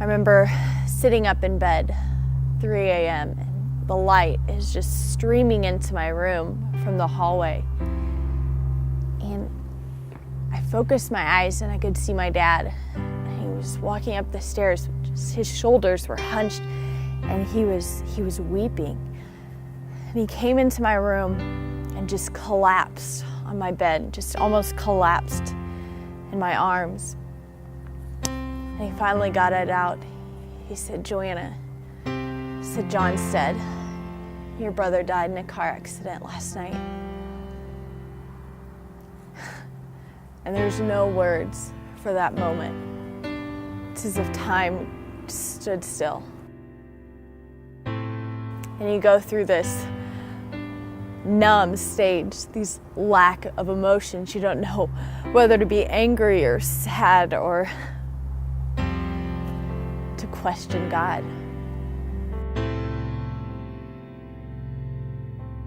remember sitting up in bed, 3 a.m., and the light is just streaming into my room from the hallway. And I focused my eyes and I could see my dad. He was walking up the stairs, his shoulders were hunched, and he was weeping. And he came into my room and just collapsed on my bed, just almost collapsed in my arms. And he finally got it out. He said, "JoAnna," said, "John said, your brother died in a car accident last night." And there's no words for that moment. It's as if time stood still. And you go through this numb stage, these lack of emotions. You don't know whether to be angry or sad or to question God.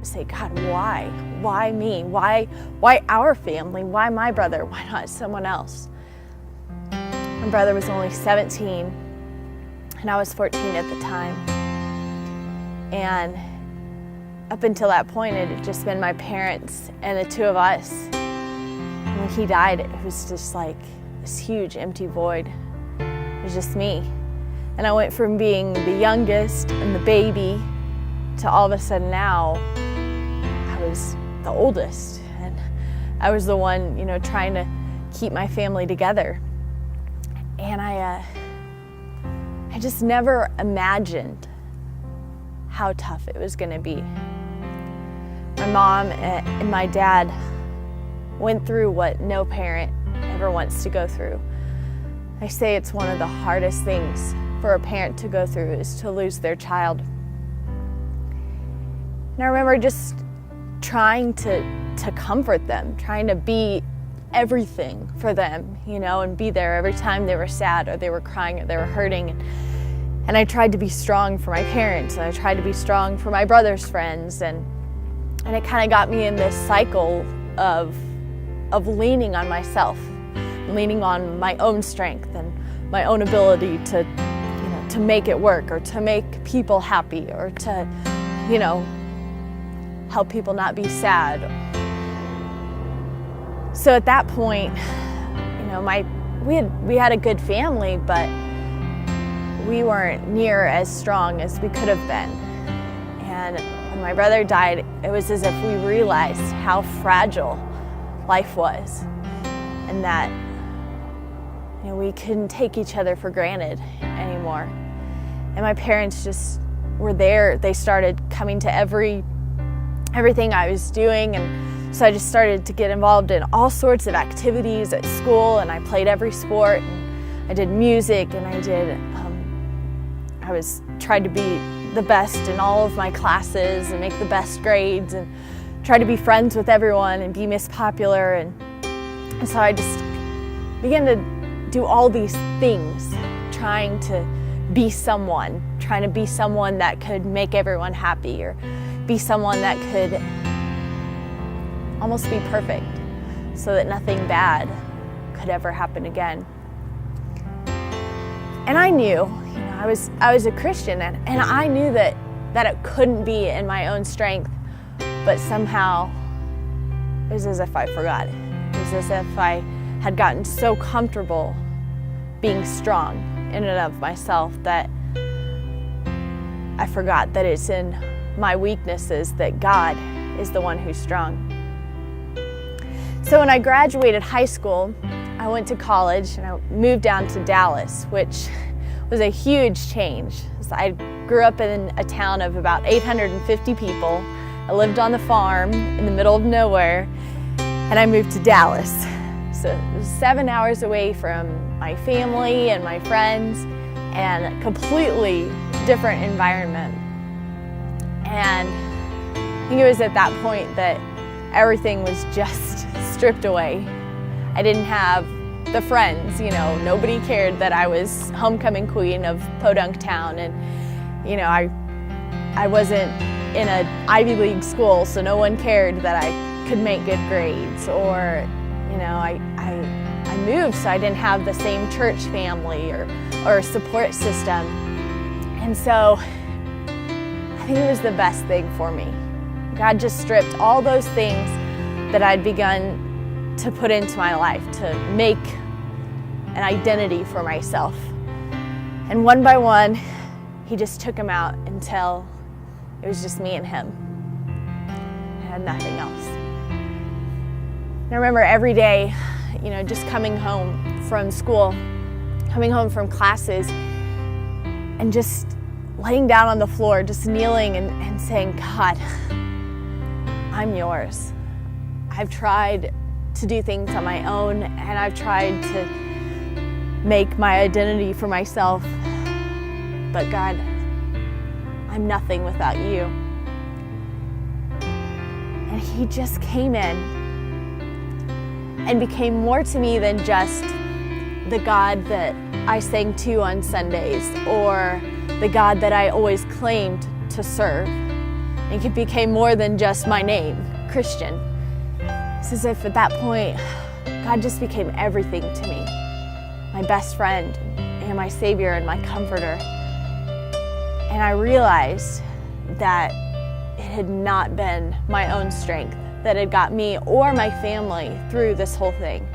Say, "God, why? Why me? Why our family? Why my brother? Why not someone else?" My brother was only 17 and I was 14 at the time. And up until that point, it had just been my parents and the two of us. And when he died, it was just like this huge empty void. It was just me. And I went from being the youngest and the baby to all of a sudden now, I was the oldest. And I was the one, trying to keep my family together. And I just never imagined how tough it was going to be. My mom and my dad went through what no parent ever wants to go through. I say it's one of the hardest things for a parent to go through is to lose their child. And I remember just trying to comfort them, trying to be everything for them, and be there every time they were sad or they were crying or they were hurting. And I tried to be strong for my parents, and I tried to be strong for my brother's friends, and it kind of got me in this cycle of leaning on myself, leaning on my own strength and my own ability to make it work or to make people happy or to, help people not be sad. So at that point, we had a good family, but we weren't near as strong as we could have been. And when my brother died, it was as if we realized how fragile life was and that we couldn't take each other for granted anymore. And my parents just were there. They started coming to everything I was doing, and so I just started to get involved in all sorts of activities at school, and I played every sport, and I did music, and I tried to be the best in all of my classes and make the best grades and try to be friends with everyone and be Miss Popular. And so I just began to do all these things, trying to be someone that could make everyone happy or be someone that could almost be perfect so that nothing bad could ever happen again. And I knew, I was a Christian, and I knew that it couldn't be in my own strength, but somehow it was as if I forgot it. It was as if I had gotten so comfortable being strong in and of myself that I forgot that it's in my weaknesses that God is the one who's strong. So when I graduated high school, I went to college and I moved down to Dallas, which was a huge change. So I grew up in a town of about 850 people. I lived on the farm in the middle of nowhere, and I moved to Dallas. So it was 7 hours away from my family and my friends, and a completely different environment. And I think it was at that point that everything was just stripped away. I didn't have the friends, nobody cared that I was homecoming queen of Podunk Town, and I wasn't in an Ivy League school, so no one cared that I could make good grades, or I moved, so I didn't have the same church family or support system. And so I think it was the best thing for me. God just stripped all those things that I'd begun to put into my life to make an identity for myself. And one by one, he just took them out until it was just me and him. I had nothing else. And I remember every day, just coming home from school, coming home from classes, and just laying down on the floor, just kneeling and saying, God, I'm yours. I've tried to do things on my own, and I've tried to make my identity for myself. But God, I'm nothing without you. And he just came in and became more to me than just the God that I sang to on Sundays or the God that I always claimed to serve. It became more than just my name, Christian. It's as if at that point, God just became everything to me. My best friend and my Savior and my comforter. And I realized that it had not been my own strength that had got me or my family through this whole thing,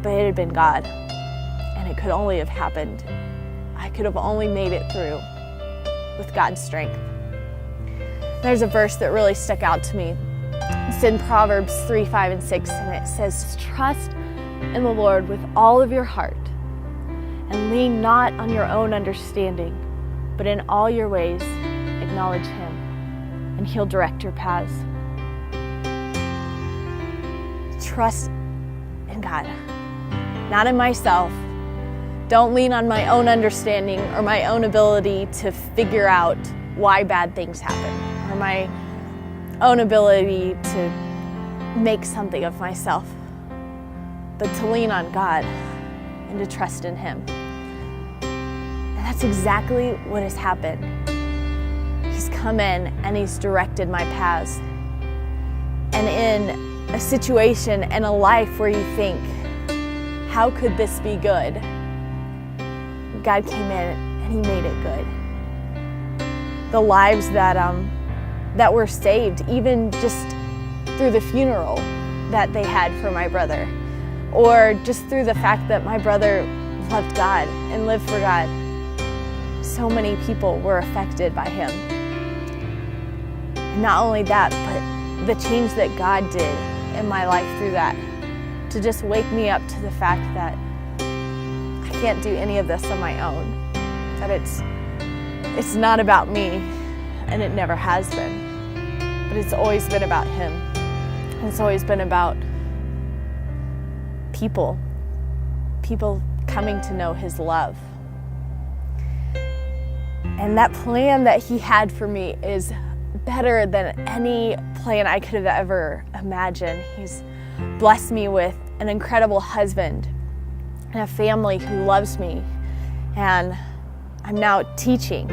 but it had been God. And it could only have happened. I could have only made it through with God's strength. There's a verse that really stuck out to me. It's in Proverbs 3, 5, and 6, and it says, trust in the Lord with all of your heart and lean not on your own understanding, but in all your ways acknowledge him, and he'll direct your paths. Trust in God, not in myself. Don't lean on my own understanding or my own ability to figure out why bad things happen or my own ability to make something of myself, but to lean on God and to trust in him. And that's exactly what has happened. He's come in and he's directed my paths. And in a situation and a life where you think, how could this be good? God came in and he made it good. The lives that were saved, even just through the funeral that they had for my brother, or just through the fact that my brother loved God and lived for God. So many people were affected by him. And not only that, but the change that God did in my life through that, to just wake me up to the fact that I can't do any of this on my own, that it's not about me, and it never has been, but it's always been about him. It's always been about people coming to know his love. And that plan that he had for me is better than any plan I could have ever imagined. He's blessed me with an incredible husband and a family who loves me. And I'm now teaching.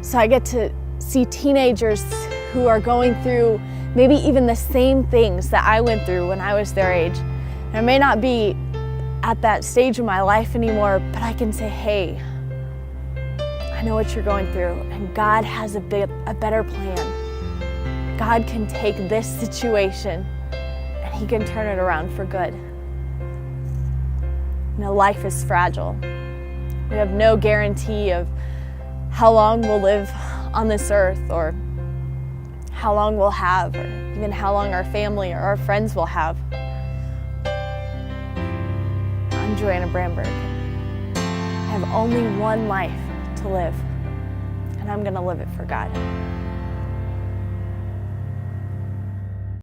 So I get to see teenagers who are going through maybe even the same things that I went through when I was their age. And I may not be at that stage of my life anymore, but I can say, hey, I know what you're going through, and God has a better plan. God can take this situation and he can turn it around for good. Life is fragile. We have no guarantee of how long we'll live on this earth, or how long we'll have, or even how long our family or our friends will have. I'm JoAnna Bramberg. I have only one life to live, and I'm going to live it for God.